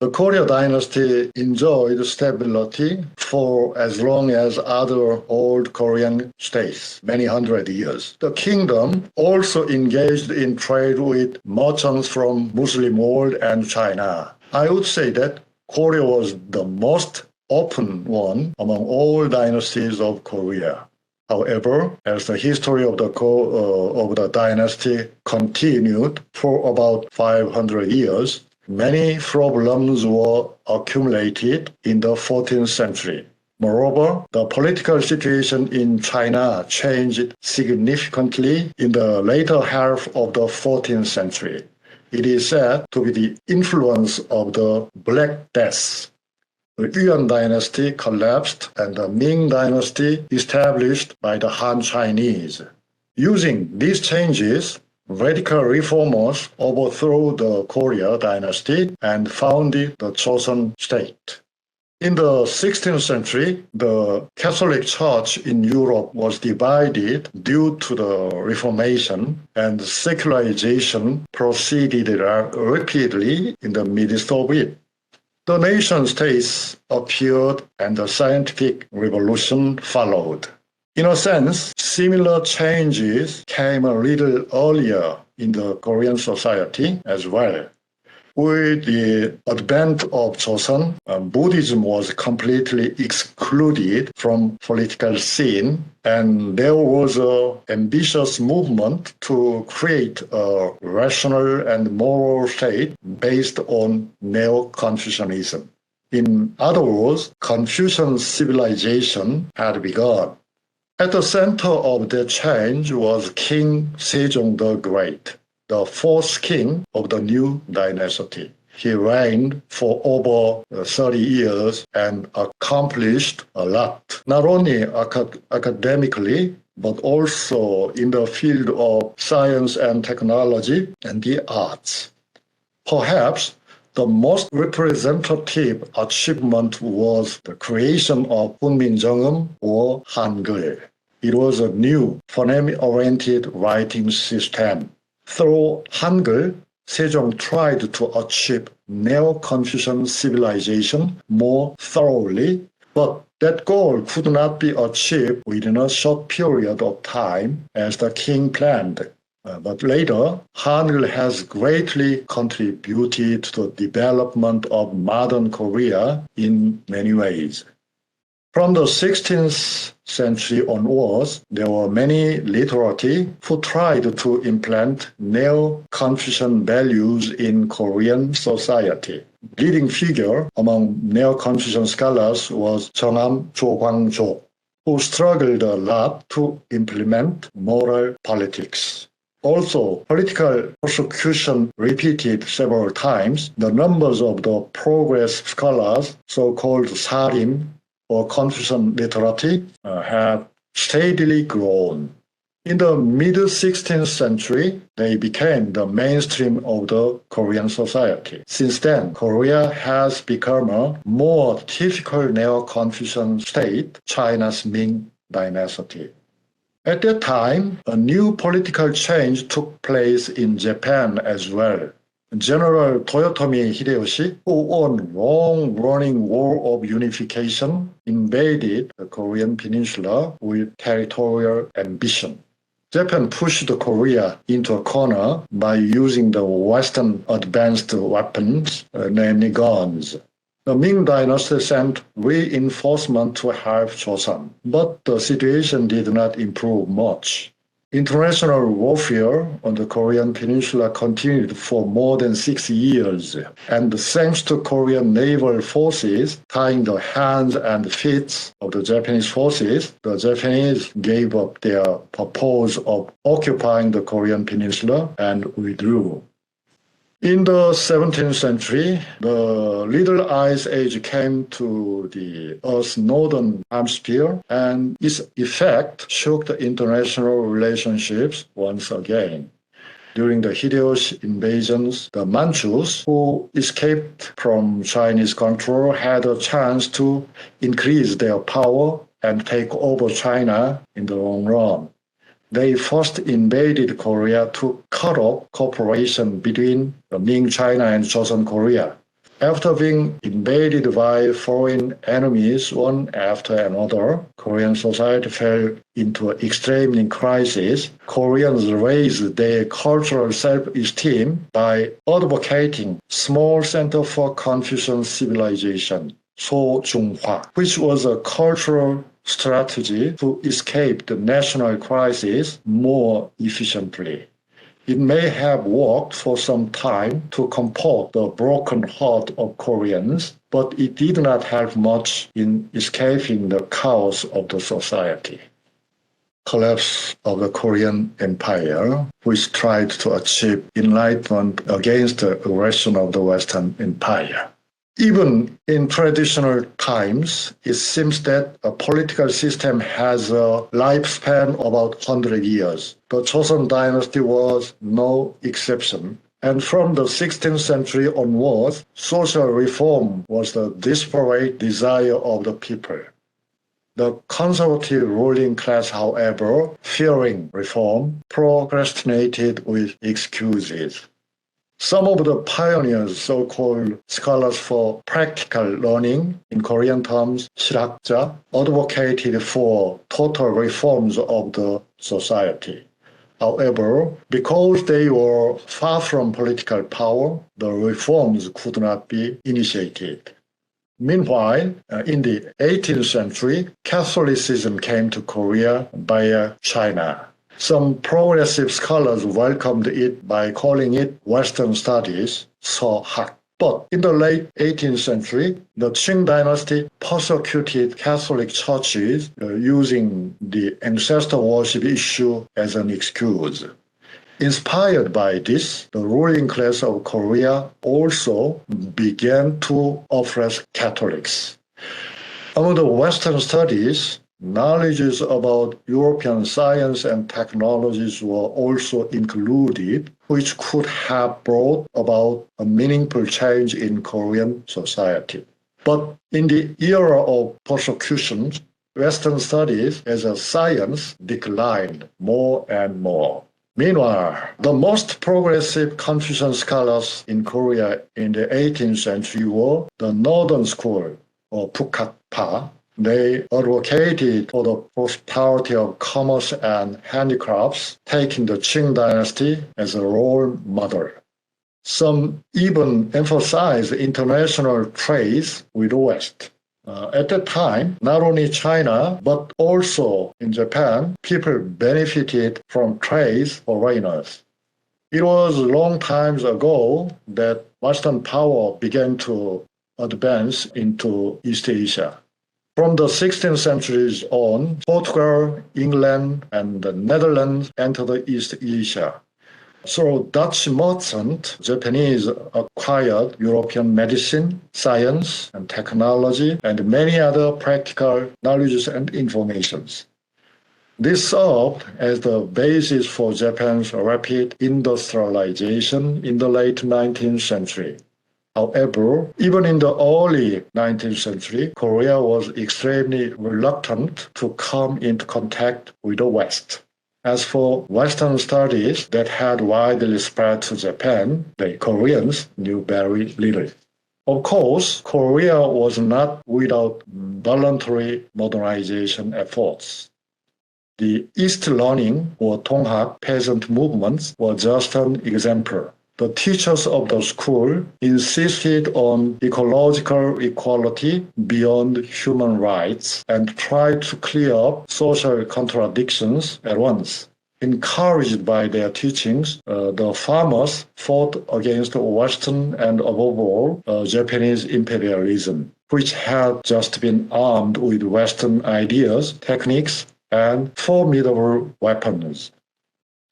The Korea dynasty enjoyed stability for as long as other old Korean states, many hundred years. The kingdom also engaged in trade with merchants from Muslim world and China. I would say that Korea was the most open one among all dynasties of Korea. However, as the history of the dynasty continued for about 500 years, many problems were accumulated in the 14th century. Moreover, the political situation in China changed significantly in the later half of the 14th century. It is said to be the influence of the Black Death. The Yuan dynasty collapsed and the Ming dynasty established by the Han Chinese. Using these changes, radical reformers overthrew the Korea dynasty and founded the Joseon state. In the 16th century, the Catholic Church in Europe was divided due to the Reformation, and secularization proceeded rapidly in the midst of it. The nation-states appeared and the scientific revolution followed. In a sense, similar changes came a little earlier in the Korean society as well. With the advent of Joseon, Buddhism was completely excluded from political scene, and there was an ambitious movement to create a rational and moral state based on Neo-Confucianism. In other words, Confucian civilization had begun. At the center of the change was King Sejong the Great, the fourth king of the new dynasty. He reigned for over 30 years and accomplished a lot, not only academically, but also in the field of science and technology and the arts. Perhaps the most representative achievement was the creation of Hunminjeongeum or Hangul. It was a new phoneme-oriented writing system. Through Hangul, Sejong tried to achieve Neo-Confucian civilization more thoroughly, but that goal could not be achieved within a short period of time as the king planned. But later, Hangul has greatly contributed to the development of modern Korea in many ways. From the 16th century onwards, there were many literati who tried to implant Neo-Confucian values in Korean society. Leading figure among Neo-Confucian scholars was Jeongham Jo-Kwang-jo, who struggled a lot to implement moral politics. Also, political persecution repeated several times. The numbers of the progress scholars, so-called Sarim, or Confucian literati, have steadily grown. In the mid-16th century, they became the mainstream of the Korean society. Since then, Korea has become a more typical Neo-Confucian state, China's Ming dynasty. At that time, a new political change took place in Japan as well. General Toyotomi Hideyoshi, who won a long-running war of unification, invaded the Korean peninsula with territorial ambition. Japan pushed Korea into a corner by using the Western advanced weapons, namely guns. The Ming dynasty sent reinforcements to help Joseon, but the situation did not improve much. International warfare on the Korean peninsula continued for more than 6 years, and thanks to Korean naval forces tying the hands and feet of the Japanese forces, the Japanese gave up their purpose of occupying the Korean peninsula and withdrew. In the 17th century, the Little Ice Age came to the Earth's northern hemisphere, and its effect shook the international relationships once again. During the Hideyoshi invasions, the Manchus, who escaped from Chinese control, had a chance to increase their power and take over China in the long run. They first invaded Korea to cut off cooperation between Ming China and Joseon Korea. After being invaded by foreign enemies one after another, Korean society fell into an extreme crisis. Koreans raised their cultural self-esteem by advocating small center for Confucian civilization, 소중화, which was a cultural strategy to escape the national crisis more efficiently. It may have worked for some time to comfort the broken heart of Koreans, but it did not help much in escaping the chaos of the society. Collapse of the Korean Empire, which tried to achieve enlightenment against the aggression of the Western Empire. Even in traditional times, it seems that a political system has a lifespan of about 100 years. The Joseon dynasty was no exception. And from the 16th century onwards, social reform was the desperate desire of the people. The conservative ruling class, however, fearing reform, procrastinated with excuses. Some of the pioneers, so-called scholars for practical learning, in Korean terms, 시작자, advocated for total reforms of the society. However, because they were far from political power, the reforms could not be initiated. Meanwhile, in the 18th century, Catholicism came to Korea via China. Some progressive scholars welcomed it by calling it Western Studies, 서학. But in the late 18th century, the Qing dynasty persecuted Catholic churches using the ancestor worship issue as an excuse. Inspired by this, the ruling class of Korea also began to oppress Catholics. Among the Western studies, knowledges about European science and technologies were also included, which could have brought about a meaningful change in Korean society. But in the era of persecution, Western studies as a science declined more and more. Meanwhile, the most progressive Confucian scholars in Korea in the 18th century were the Northern School, or 북학파. They advocated for the prosperity of commerce and handicrafts, taking the Qing dynasty as a role model. Some even emphasized international trade with the West. At that time, not only China, but also in Japan, people benefited from trade for foreigners. It was a long time ago that Western power began to advance into East Asia. From the 16th centuries on, Portugal, England, and the Netherlands entered East Asia. So Dutch merchants, Japanese acquired European medicine, science, and technology, and many other practical knowledges and informations. This served as the basis for Japan's rapid industrialization in the late 19th century. However, even in the early 19th century, Korea was extremely reluctant to come into contact with the West. As for Western studies that had widely spread to Japan, the Koreans knew very little. Of course, Korea was not without voluntary modernization efforts. The East Learning or 통학 peasant movements were just an example. The teachers of the school insisted on ecological equality beyond human rights and tried to clear up social contradictions at once. Encouraged by their teachings, the farmers fought against Western and above all, Japanese imperialism, which had just been armed with Western ideas, techniques, and formidable weapons.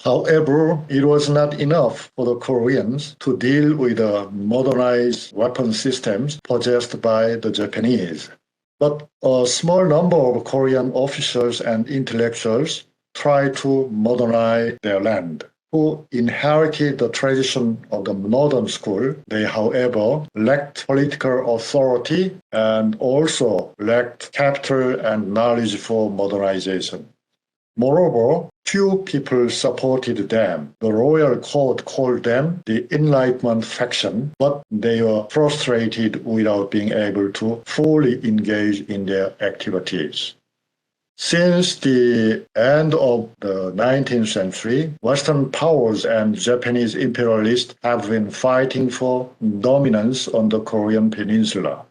However, it was not enough for the Koreans to deal with the modernized weapon systems possessed by the Japanese. But a small number of Korean officials and intellectuals tried to modernize their land. Who inherited the tradition of the Northern School. They, however, lacked political authority and also lacked capital and knowledge for modernization. Moreover, Few people supported them. The royal court called them the Enlightenment faction, but they were frustrated without being able to fully engage in their activities. Since the end of the 19th century, Western powers and Japanese imperialists have been fighting for dominance on the Korean peninsula.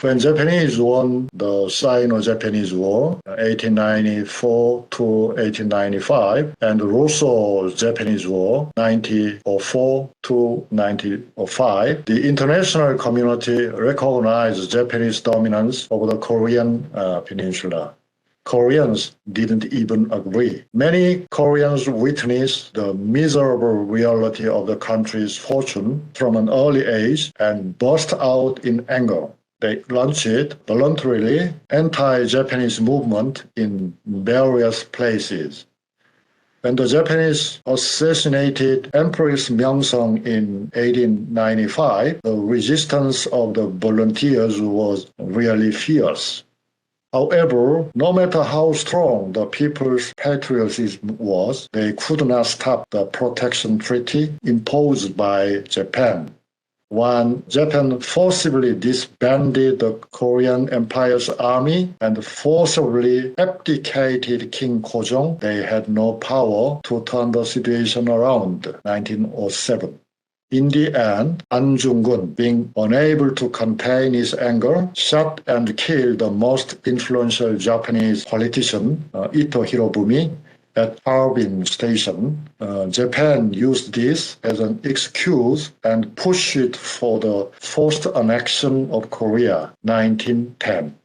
When Japanese won the Sino-Japanese War, 1894 to 1895, and Russo-Japanese War, 1904 to 1905, the international community recognized Japanese dominance over the Korean peninsula. Koreans didn't even agree. Many Koreans witnessed the miserable reality of the country's fortune from an early age and burst out in anger. They launched voluntarily anti-Japanese movement in various places. When the Japanese assassinated Empress Myeongsong in 1895, the resistance of the volunteers was really fierce. However, no matter how strong the people's patriotism was, they could not stop the protection treaty imposed by Japan. When Japan forcibly disbanded the Korean Empire's army and forcibly abdicated King Kojong, they had no power to turn the situation around. 1907. In the end, An Jung-gun, being unable to contain his anger, shot and killed the most influential Japanese politician, Ito Hirobumi, at Harbin Station. Japan used this as an excuse and pushed for the forced annexion of Korea, 1910.